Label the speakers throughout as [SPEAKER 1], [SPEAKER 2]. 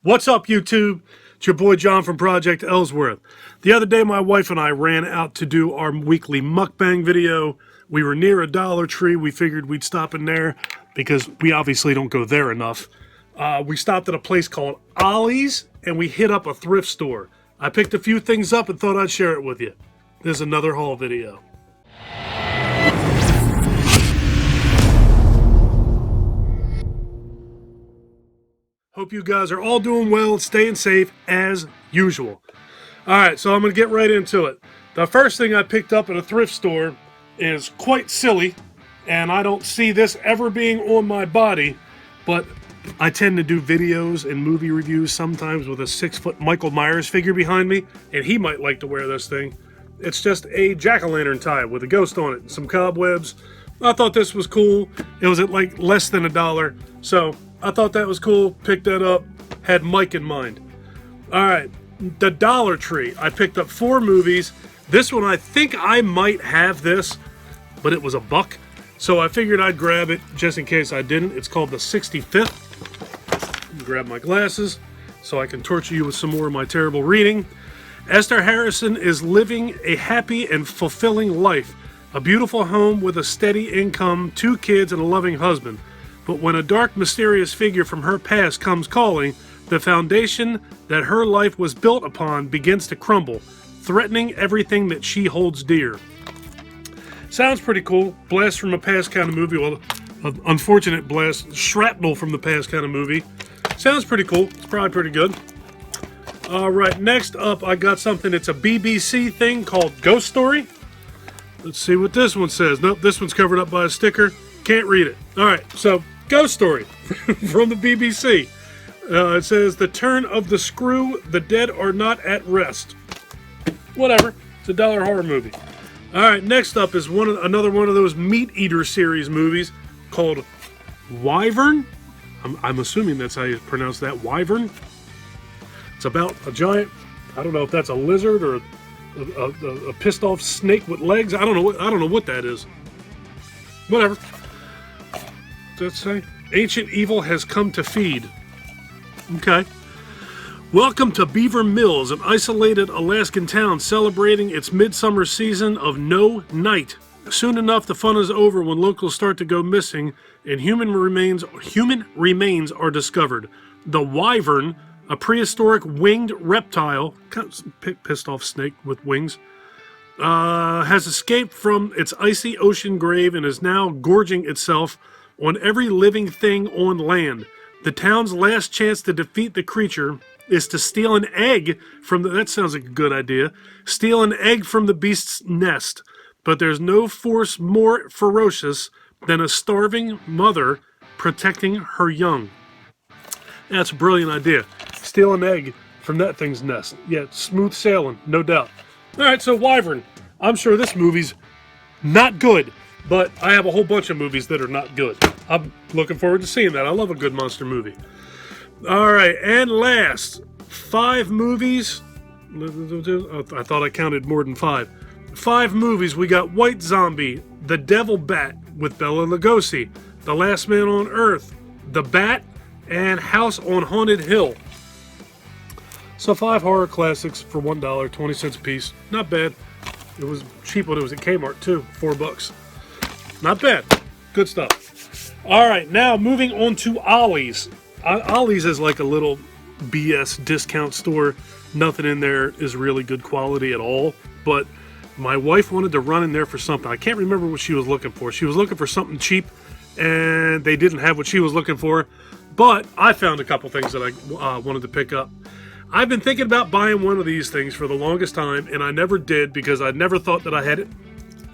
[SPEAKER 1] What's up, YouTube? It's your boy John from Project Ellsworth. The other day, my wife and I ran out to do our weekly mukbang video. We were near a Dollar Tree. We figured we'd stop in there because we obviously don't go there enough. We stopped at a place called Ollie's and we hit up a thrift store. I picked a few things up and thought I'd share it with you. This is another haul video. Hope you guys are all doing well and staying safe as usual. Alright, so I'm going to get right into it. The first thing I picked up at a thrift store is quite silly, and I don't see this ever being on my body, but I tend to do videos and movie reviews sometimes with a 6-foot Michael Myers figure behind me, and he might like to wear this thing. It's just a jack-o'-lantern tie with a ghost on it and some cobwebs. I thought this was cool. It was at like less than $1, so I thought that was cool, picked that up, had Mike in mind. Alright, the Dollar Tree. I picked up 4 movies. This one, I think I might have this, but it was $1. So I figured I'd grab it just in case I didn't. It's called The 65th. Grab my glasses so I can torture you with some more of my terrible reading. Esther Harrison is living a happy and fulfilling life. A beautiful home with a steady income, 2 kids, and a loving husband. But when a dark, mysterious figure from her past comes calling, the foundation that her life was built upon begins to crumble, threatening everything that she holds dear. Sounds pretty cool. Blast from a past kind of movie. Well, an unfortunate blast. Shrapnel from the past kind of movie. Sounds pretty cool. It's probably pretty good. Alright, next up I got something. It's a BBC thing called Ghost Story. Let's see what this one says. Nope, this one's covered up by a sticker. Can't read it. Alright, so Ghost Story from the BBC. It says, the turn of the screw, the dead are not at rest. Whatever. It's a $1 horror movie. Alright, next up is another one of those Meat Eater series movies called Wyvern. I'm assuming that's how you pronounce that. Wyvern. It's about a giant, I don't know if that's a lizard or a pissed off snake with legs. I don't know what that is. Whatever. Does that say? Ancient evil has come to feed. Okay. Welcome to Beaver Mills, an isolated Alaskan town celebrating its midsummer season of no night. Soon enough, the fun is over when locals start to go missing and human remains are discovered. The Wyvern, a prehistoric winged reptile, pissed off snake with wings, has escaped from its icy ocean grave and is now gorging itself on every living thing on land. The town's last chance to defeat the creature is to steal an egg from that sounds like a good idea. Steal an egg from the beast's nest. But there's no force more ferocious than a starving mother protecting her young. That's a brilliant idea. Steal an egg from that thing's nest. Yeah, smooth sailing, no doubt. Alright, so Wyvern. I'm sure this movie's not good, but I have a whole bunch of movies that are not good. I'm looking forward to seeing that. I love a good monster movie. Alright, and last, 5 movies. I thought I counted more than 5. 5 movies. We got White Zombie, The Devil Bat with Bela Lugosi, The Last Man on Earth, The Bat, and House on Haunted Hill. So 5 horror classics for $1, 20 cents a piece. Not bad. It was cheap when it was at Kmart too, $4. Not bad. Good stuff. Alright, now moving on to Ollie's. Ollie's is like a little BS discount store. Nothing in there is really good quality at all. But my wife wanted to run in there for something. I can't remember what she was looking for. She was looking for something cheap, and they didn't have what she was looking for. But I found a couple things that I wanted to pick up. I've been thinking about buying one of these things for the longest time, and I never did because I never thought that I had it.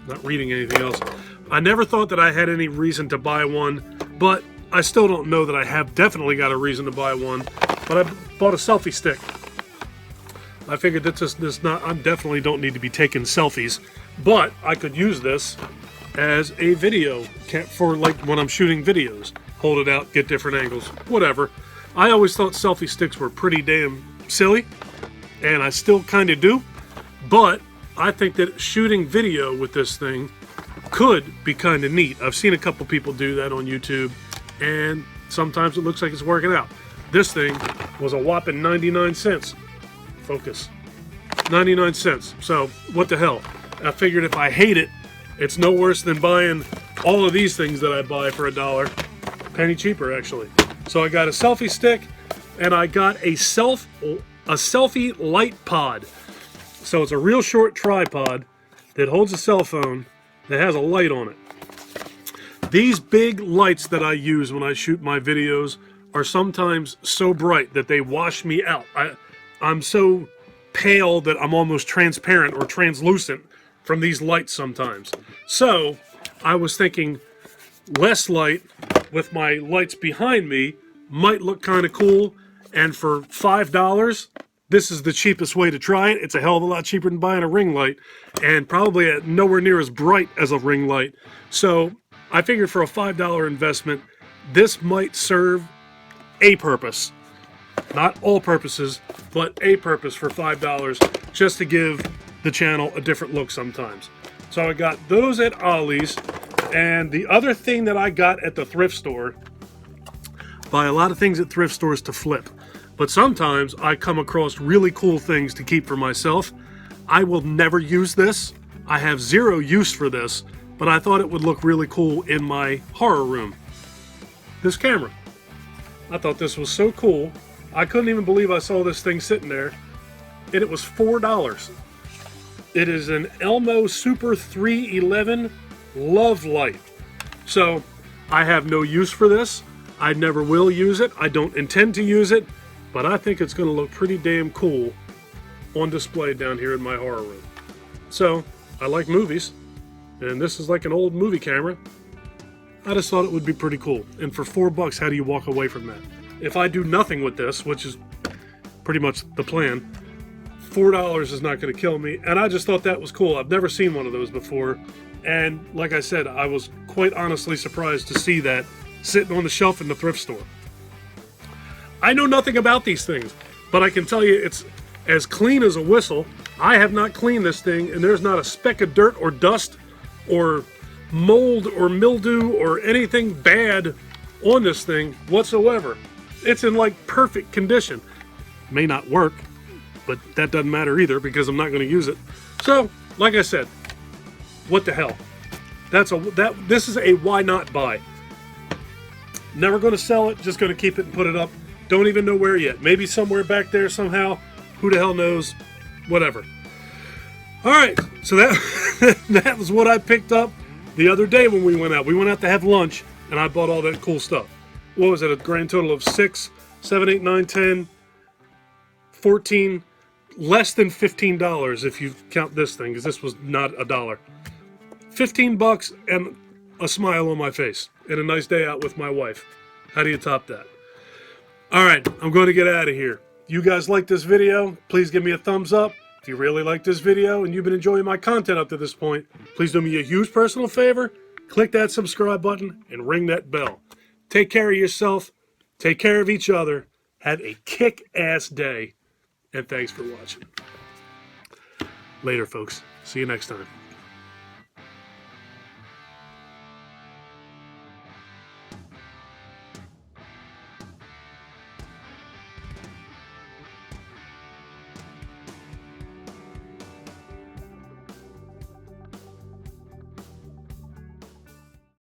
[SPEAKER 1] Not reading anything else. I never thought that I had any reason to buy one, but I still don't know that I have definitely got a reason to buy one. But I bought a selfie stick. I figured that I definitely don't need to be taking selfies, but I could use this as a video for like when I'm shooting videos. Hold it out, get different angles, whatever. I always thought selfie sticks were pretty damn silly, and I still kind of do, but I think that shooting video with this thing could be kind of neat. I've seen a couple people do that on YouTube, and sometimes it looks like it's working out. This thing was a whopping 99 cents. Focus. 99 cents. So what the hell? I figured if I hate it, it's no worse than buying all of these things that I buy for $1. Penny cheaper, actually. So I got a selfie stick, and I got a selfie light pod. So it's a real short tripod that holds a cell phone that has a light on it. These big lights that I use when I shoot my videos are sometimes so bright that they wash me out. I'm so pale that I'm almost transparent or translucent from these lights sometimes. So I was thinking less light with my lights behind me might look kind of cool, and for $5, this is the cheapest way to try it. It's a hell of a lot cheaper than buying a ring light, and probably nowhere near as bright as a ring light. So I figured for a $5 investment, this might serve a purpose. Not all purposes, but a purpose for $5, just to give the channel a different look sometimes. So I got those at Ollie's, and the other thing that I got at the thrift store, buy a lot of things at thrift stores to flip, but sometimes I come across really cool things to keep for myself. I will never use this. I have zero use for this, but I thought it would look really cool in my horror room. This camera. I thought this was so cool. I couldn't even believe I saw this thing sitting there, and it was $4. It is an Elmo Super 311 Love Light. So I have no use for this. I never will use it. I don't intend to use it, but I think it's going to look pretty damn cool on display down here in my horror room. So I like movies, and this is like an old movie camera. I just thought it would be pretty cool. And for $4, how do you walk away from that? If I do nothing with this, which is pretty much the plan, $4 is not going to kill me. And I just thought that was cool. I've never seen one of those before. And like I said, I was quite honestly surprised to see that sitting on the shelf in the thrift store. I know nothing about these things, but I can tell you it's as clean as a whistle. I have not cleaned this thing, and there's not a speck of dirt or dust or mold or mildew or anything bad on this thing whatsoever. It's in like perfect condition. May not work, but that doesn't matter either because I'm not going to use it. So, like I said, what the hell? This is a why not buy. Never going to sell it, just going to keep it and put it up. Don't even know where yet. Maybe somewhere back there somehow. Who the hell knows? Whatever. All right, so that was what I picked up the other day when we went out. We went out to have lunch, and I bought all that cool stuff. What was it? A grand total of 6, 7, 8, 9, 10, 14, less than $15 if you count this thing, because this was not $1. $15 and a smile on my face and a nice day out with my wife. How do you top that? All right, I'm going to get out of here. You guys like this video? Please give me a thumbs up. If you really like this video and you've been enjoying my content up to this point, please do me a huge personal favor. Click that subscribe button and ring that bell. Take care of yourself. Take care of each other. Have a kick-ass day. And thanks for watching. Later, folks. See you next time.